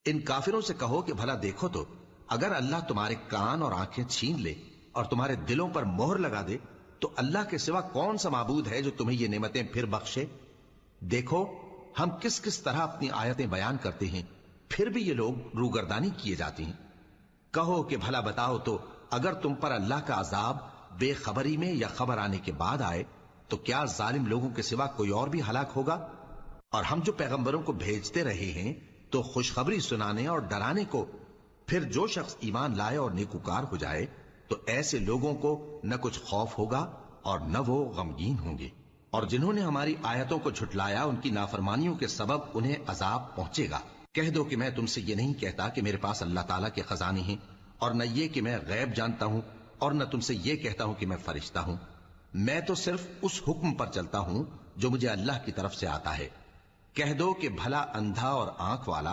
इन काफिरों से कहो कि भला देखो तो, अगर अल्लाह तुम्हारे कान और आंखें छीन ले और तुम्हारे दिलों पर मोहर लगा दे तो अल्लाह के सिवा कौन सा माबूद है जो तुम्हें ये नेमतें फिर बख्शे। देखो हम किस किस तरह अपनी आयतें बयान करते हैं, फिर भी ये लोग रूगर्दानी किए जाते हैं। कहो कि भला बताओ तो, अगर तुम पर अल्लाह का अजाब बेखबरी में या खबर आने के बाद आए तो क्या जालिम लोगों के सिवा कोई और भी हलाक होगा। और हम जो पैगंबरों को भेजते रहे हैं तो खुशखबरी सुनाने और डराने को, फिर जो शख्स ईमान लाए और नेकुकार हो जाए तो ऐसे लोगों को न कुछ खौफ होगा और न वो गमगीन होंगे। और जिन्होंने हमारी आयतों को झुटलाया उनकी नाफरमानियों के सबब उन्हें अजाब पहुंचेगा। कह दो कि मैं तुमसे ये नहीं कहता कि मेरे पास अल्लाह ताला के खजाने हैं, और न ये कि मैं गैब जानता हूं, और न तुमसे ये कहता हूं कि मैं फरिश्ता हूं। मैं तो सिर्फ उस हुक्म पर चलता हूं जो मुझे अल्लाह की तरफ से आता है। कह दो कि भला अंधा और आंख वाला